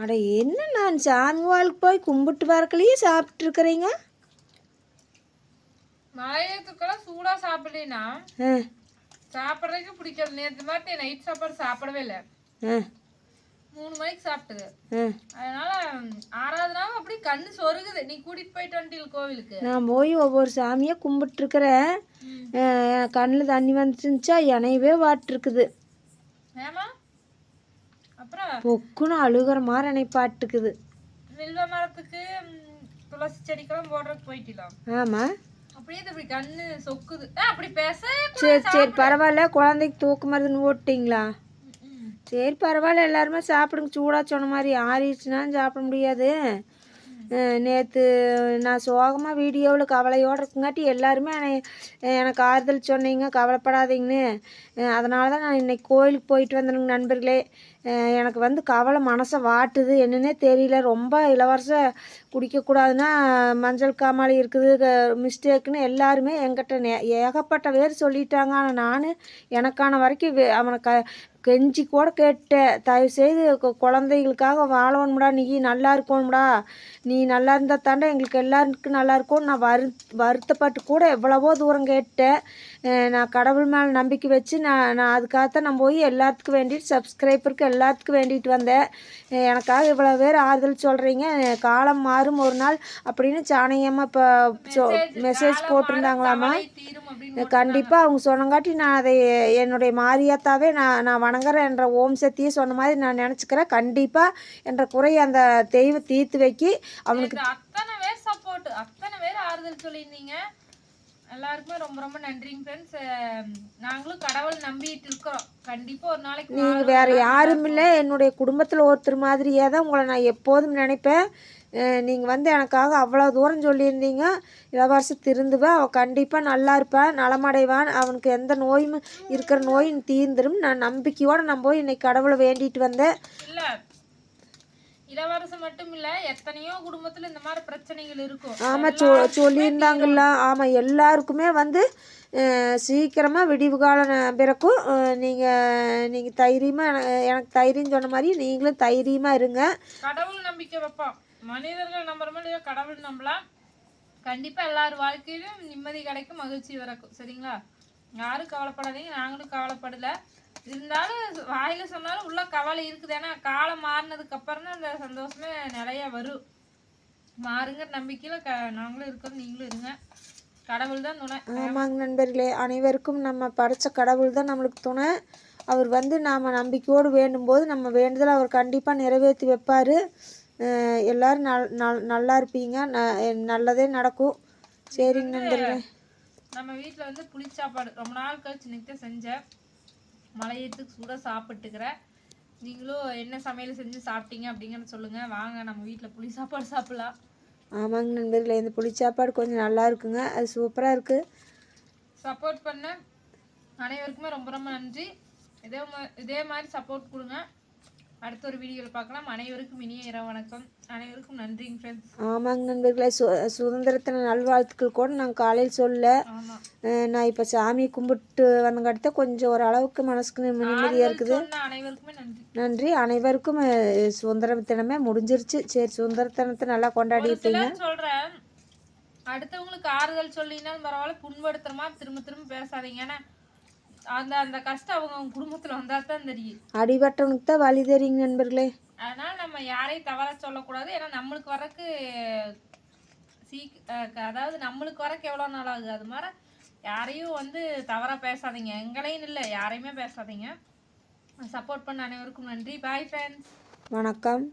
அட என்ன நான் சாமி வாழ்க்கை போய் கும்பிட்டு வரக்குள்ளேயே சாப்பிட்ருக்குறீங்க. மழையத்துக்கெல்லாம் சூடா சாப்பிடலனா சாப்பிட்றதுக்கு பிடிக்காது. நேற்று மாதிரி நைட் சாப்பாடு சாப்பிடவே இல்லை. 3 மணிக்கு சாப்பிட்டது. அதனால 6வது நாள் அப்படி கண்ணு சொருகுது. நீ கூட்டிட்டு போயிட்டு வந்துட்டீங்க கோவிலுக்கு. நான் போய் ஒவ்வொரு சாமியாக கும்பிட்டுருக்குறேன். கண்ணில் தண்ணி வந்துச்சுச்சா இணையவே வாட்டிருக்குது. ஏமா அப்புறம் பொக்குன்னு அழுகிற மாதிரி நினைப்பாட்டுக்குது. வில்வ மரத்துக்கு துளசி செடிக்கெல்லாம் போடுறதுக்கு போயிட்டலாம். ஆமாம், அப்படியே இப்படி கண்ணு சொக்குது. அப்படி பேச சரி சரி பரவாயில்ல. குழந்தைக்கு தூக்க மருந்துன்னு போட்டிங்களா? சரி பரவாயில்ல, எல்லாருமே சாப்பிடுங்க. சூடாக சொன்ன மாதிரி ஆறிடுச்சுனாலும் சாப்பிட முடியாது. நேற்று நான் சோகமாக வீடியோவில் கவலையோடு இருக்குங்காட்டி எல்லாருமே எனக்கு ஆறுதல் சொன்னீங்க, கவலைப்படாதீங்கன்னு. அதனால தான் நான் இன்றைக்கி கோயிலுக்கு போயிட்டு வந்தேனுங்க நண்பர்களே. எனக்கு வந்து கவலை மனசை வாட்டுது, என்னன்னே தெரியல. ரொம்ப இளவரசம் குடிக்கக்கூடாதுன்னா மஞ்சள் காமாலை இருக்குது மிஸ்டேக்குன்னு எல்லாருமே என்கிட்ட ஏகப்பட்ட பேர் சொல்லிட்டாங்க. ஆனால் நான் எனக்கான வரைக்கும் அவனை கெஞ்சி கூட கேட்டேன், தயவுசெய்து குழந்தைகளுக்காக வாழணும்டா, நீ நல்லா இருக்கணும்டா, நீ நல்லா இருந்தால் தாண்டா எங்களுக்கு எல்லாருக்கும் நல்லா இருக்கும்னு நான் வருத்தப்பட்டு கூட எவ்வளவோ தூரம் கேட்டேன். நான் கடவுள் மேலே நம்பிக்கை வச்சு நான் அதுக்காகத்தான் நான் போய் எல்லாத்துக்கும் வேண்டிட்டு சப்ஸ்கிரைபருக்கு எல்லாத்துக்கும் வேண்டிட்டு வந்தேன். எனக்காக இவ்வளோ பேர் ஆறுதல் சொல்கிறீங்க. காலம் மாறும் ஒரு நாள் அப்படின்னு சாணையம்மா இப்போ மெசேஜ் போட்டிருந்தாங்களாம்மா. கண்டிப்பாக அவங்க சொன்னங்காட்டி நான் அதை என்னுடைய மாரியாத்தாவே நான் வணங்குறேன் என்ற ஓம் சக்தியை சொன்ன மாதிரி நான் நினச்சிக்கிறேன். கண்டிப்பாக என்ற குறை அந்த தெய்வம் தீர்த்து வைக்கி அவனுக்கு அத்தனை பேர் சப்போர்ட், அத்தனை பேர் ஆறுதல் சொல்லியிருந்தீங்க. எல்லாருக்குமே ரொம்ப ரொம்ப நன்றிங்க ஃப்ரெண்ட்ஸ். நாங்களும் கடவுள் நம்பிட்டு இருக்கிறோம். கண்டிப்பாக ஒரு நாளைக்கு நீங்கள் வேறு யாரும் இல்லை, என்னுடைய குடும்பத்தில் ஒருத்தர் மாதிரியே தான் உங்களை நான் எப்போதும் நினைப்பேன். நீங்கள் வந்து எனக்காக அவ்வளோ தூரம் சொல்லியிருந்தீங்க. இளவரசன் திருந்துவேன், அவள் கண்டிப்பாக நல்லா இருப்பான், நலமடைவான், அவனுக்கு எந்த நோயும் இருக்கிற நோயும் தீர்ந்துடும் நான் நம்பிக்கையோடு நான் போய் இன்னைக்கு கடவுளை வேண்டிட்டு வந்தேன். இல்லை இளவரசன் மட்டும் இல்லை, எத்தனையோ குடும்பத்தில் இந்த மாதிரி பிரச்சனைகள் இருக்கும். ஆமாம், சொல்லியிருந்தாங்கல்ல. ஆமாம், எல்லாருக்குமே வந்து சீக்கிரமாக விடிவு காலம் பிறக்கும். நீங்கள் தைரியமாக எனக்கு தைரியம் சொன்ன மாதிரி நீங்களும் தைரியமாக இருங்க. கடவுள் நம்பிக்கை வைப்போம். மனிதர்கள் நம்புற மாதிரி கடவுள் நம்பலாம். கண்டிப்பாக எல்லார் வாழ்க்கையிலும் நிம்மதி கிடைக்கும், மகிழ்ச்சி வரக்கும். சரிங்களா? யாரும் கவலைப்படாதீங்க, நாங்களும் கவலைப்படலை. இருந்தாலும் வாயில சொன்னாலும் உள்ள கவலை இருக்குது. ஏன்னா காலம் மாறினதுக்கு அப்புறம் தான் அந்த சந்தோஷமே நிறைய வரும். மாறுங்க நம்பிக்கையில் நாங்களும் இருக்கோம், நீங்களும் இருங்க. கடவுள் தான் துணை. ஆமாங்க நண்பர்களே, அனைவருக்கும் நம்ம படைச்ச கடவுள் தான் நம்மளுக்கு துணை. அவர் வந்து நாம் நம்பிக்கையோடு வேண்டும்போது நம்ம வேண்டுதல் அவர் கண்டிப்பாக நிறைவேற்றி வைப்பார். எல்லோரும் நல்லா இருப்பீங்க, நல்லதே நடக்கும். சரிங்க நண்பர்களே, நம்ம வீட்டில் வந்து புளிச்சாப்பாடு ரொம்ப நாள் கழிச்சு இன்னைக்கு செஞ்சேன். மழையத்துக்கு சூடாக சாப்பிட்டுக்கிறேன். நீங்களும் என்ன சமையல் செஞ்சு சாப்பிட்டீங்க அப்படிங்கிறத சொல்லுங்கள். வாங்க நம்ம வீட்டில் புளி சாப்பாடு சாப்பிட்லாம். ஆமாங்க நண்பர்களே, இந்த புளி சாப்பாடு கொஞ்சம் நல்லா இருக்குங்க, அது சூப்பராக இருக்குது. சப்போர்ட் பண்ண அனைவருக்குமே ரொம்ப ரொம்ப நன்றி. இதே மாதிரி சப்போர்ட் கொடுங்க. அடுத்த ஒரு வீடியோவில் பார்க்கலாம். அனைவருக்கும் இனிய இரவு வணக்கம். அனைவருக்கும் நன்றிங்க ஃப்ரெண்ட்ஸ். ஆமாங்க நண்பர்களே, சுதந்திரத்தின நல்வாழ்த்துக்கள் கூட நாங்கள் காலையில் சொல்ல. நான் இப்போ சாமியை கும்பிட்டு வந்தங்காட்டி கொஞ்சம் ஓரளவுக்கு மனசுக்கு நிம்மதியாக இருக்குது. அனைவருக்குமே நன்றி. நன்றி. அனைவருக்கும் சுதந்திர தினமே முடிஞ்சிருச்சு. சரி, சுதந்திர தினத்தை நல்லா கொண்டாடி இருப்பீங்க. சொல்கிறேன், அடுத்தவங்களுக்கு ஆறுதல் சொல்லினாலும் பரவாயில்ல, புண்படுத்துற மாதிரி திரும்ப திரும்ப பேசாதீங்க. ஏன்னா அந்த கஷ்டம் அவங்க குடும்பத்தில் வந்தால் தான் தெரியும். அடிபட்டவனுக்கு தான் வழி தெரியுங்க நண்பர்களே. அதனால் நம்ம யாரையும் தவற சொல்லக்கூடாது. ஏன்னா நம்மளுக்கு வரக்கு அதாவது நம்மளுக்கு வரக்கு எவ்வளோ நாள் ஆகுது. அது மாதிரி யாரையும் வந்து தவறாக பேசாதீங்க. எங்களையும் இல்லை, யாரையுமே பேசாதீங்க. சப்போர்ட் பண்ண அனைவருக்கும் நன்றி. Bye friends. வணக்கம்.